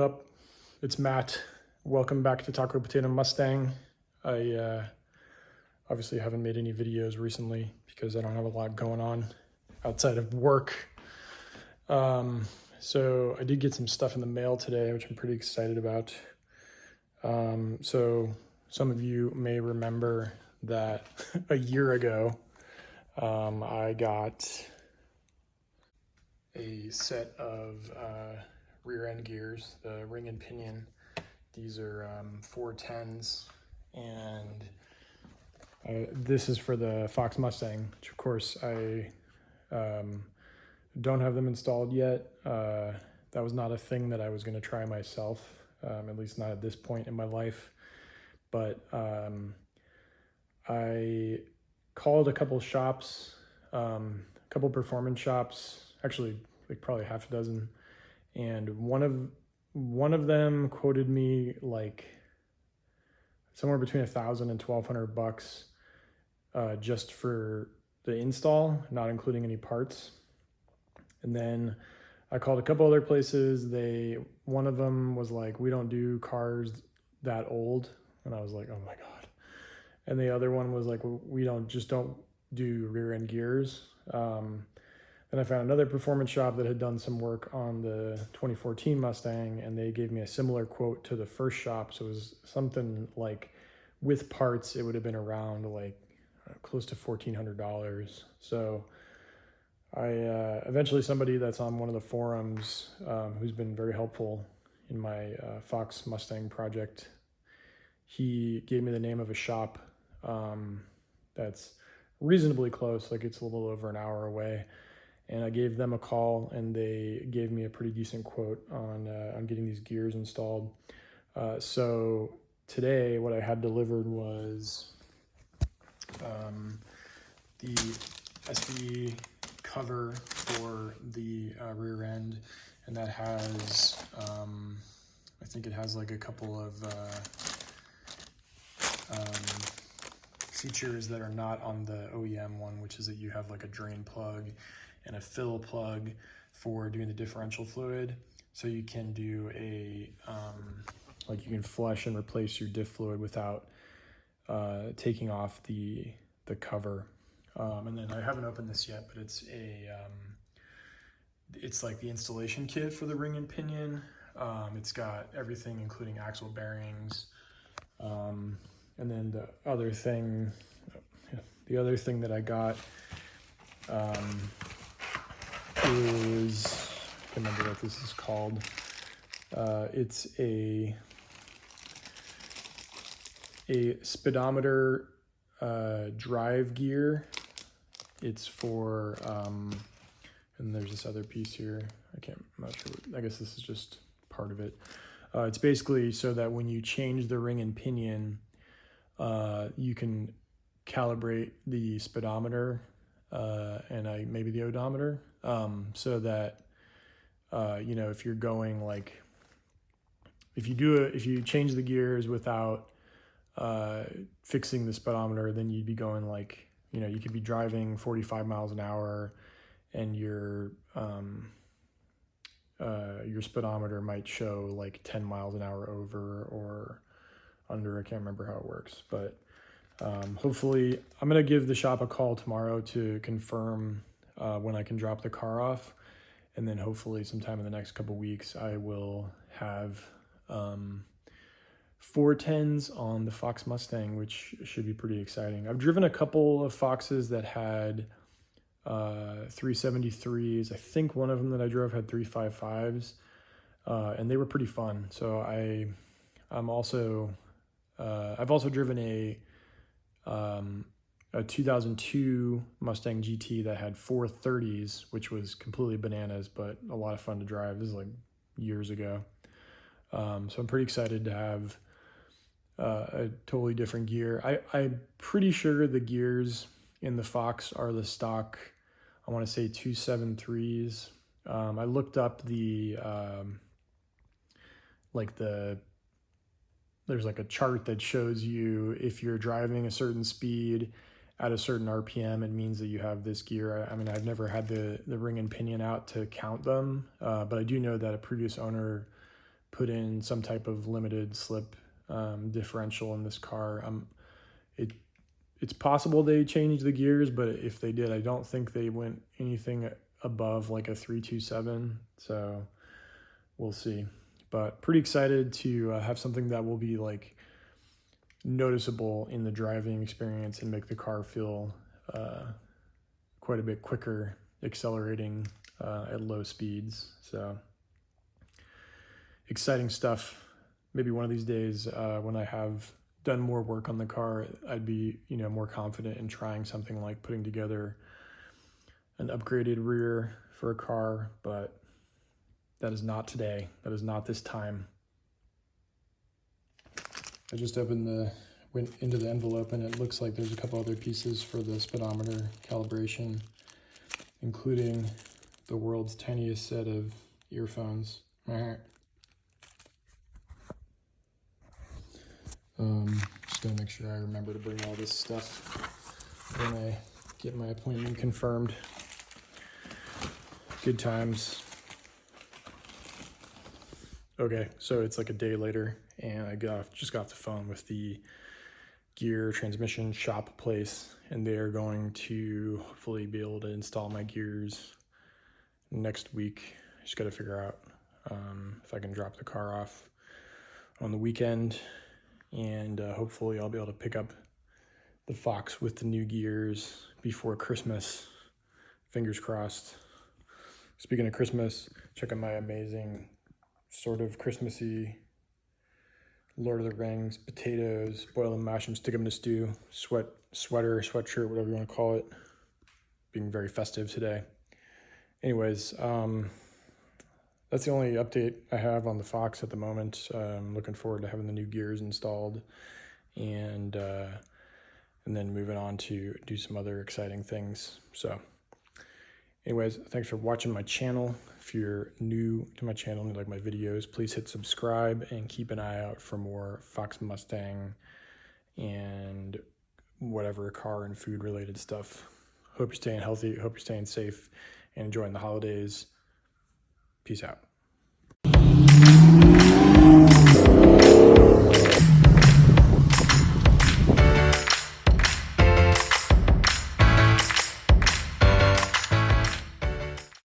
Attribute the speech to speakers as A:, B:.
A: What up? It's Matt. Welcome back to Calibrate the Mustang. I obviously haven't made any videos recently because I don't have a lot going on outside of work. So I did get some stuff in the mail today, which I'm pretty excited about. So some of you may remember that a year ago, I got a set of rear end gears, the ring and pinion. These are 410s, and this is for the Fox Mustang, which of course I don't have them installed yet. That was not a thing that I was going to try myself, at least not at this point in my life. But I called a couple shops, a couple performance shops, actually like probably half a dozen, and one of them quoted me like somewhere between $1,000 and $1,200 just for the install, not including any parts. And then I called a couple other places. One of them was like, we don't do cars that old, and I was like, oh my god. And the other one was like, we don't do rear end gears. Then I found another performance shop that had done some work on the 2014 Mustang, and they gave me a similar quote to the first shop. So it was something like, with parts, it would have been around like close to $1,400. So I eventually, somebody that's on one of the forums, who's been very helpful in my Fox Mustang project, he gave me the name of a shop that's reasonably close, like it's a little over an hour away. And I gave them a call, and they gave me a pretty decent quote on getting these gears installed. So today, what I had delivered was the SB cover for the rear end, and that has, I think it has like a couple of features that are not on the OEM one, which is that you have like a drain plug and a fill plug for doing the differential fluid. So you can do like you can flush and replace your diff fluid without taking off the cover. And then I haven't opened this yet, but it's like the installation kit for the ring and pinion. It's got everything, including axle bearings. And then the other thing that I got is, I can't remember what this is called. It's a speedometer drive gear. It's for, and there's this other piece here. I'm not sure. I guess this is just part of it. It's basically so that when you change the ring and pinion, you can calibrate the speedometer and maybe the odometer, so that if you're going like, if you change the gears without fixing the speedometer, then you'd be going like, you could be driving 45 miles an hour, and your speedometer might show like 10 miles an hour over or under. I can't remember how it works, but hopefully I'm going to give the shop a call tomorrow to confirm when I can drop the car off. And then hopefully sometime in the next couple weeks, I will have 410s on the Fox Mustang, which should be pretty exciting. I've driven a couple of Foxes that had 373s. I think one of them that I drove had 355s, and they were pretty fun. So I've also driven a 2002 Mustang GT that had 430s, which was completely bananas, but a lot of fun to drive. This is like years ago. So I'm pretty excited to have a totally different gear. I'm pretty sure the gears in the Fox are the stock, I want to say 273s. I looked up there's like a chart that shows you if you're driving a certain speed at a certain RPM, it means that you have this gear. I mean, I've never had the ring and pinion out to count them, but I do know that a previous owner put in some type of limited slip differential in this car. It's possible they changed the gears, but if they did, I don't think they went anything above like a 327. So we'll see. But pretty excited to have something that will be like noticeable in the driving experience and make the car feel quite a bit quicker accelerating at low speeds. So exciting stuff. Maybe one of these days when I have done more work on the car, I'd be, more confident in trying something like putting together an upgraded rear for a car, but that is not today. That is not this time. I just went into the envelope, and it looks like there's a couple other pieces for the speedometer calibration, including the world's tiniest set of earphones. Just gonna make sure I remember to bring all this stuff when I get my appointment confirmed. Good times. Okay, so it's like a day later, and I just got off the phone with the gear transmission shop place, and they are going to hopefully be able to install my gears next week. Just got to figure out if I can drop the car off on the weekend, and hopefully I'll be able to pick up the Fox with the new gears before Christmas. Fingers crossed. Speaking of Christmas, check out my amazing sort of Christmassy Lord of the Rings potatoes, boil them, mash them, stick them in a stew, sweater, sweatshirt, whatever you want to call it. Being very festive today. Anyways, that's the only update I have on the Fox at the moment. I'm looking forward to having the new gears installed, and then moving on to do some other exciting things. So anyways, thanks for watching my channel. If you're new to my channel and you like my videos, please hit subscribe and keep an eye out for more Fox Mustang and whatever car and food related stuff. Hope you're staying healthy, hope you're staying safe, and enjoying the holidays. Peace out.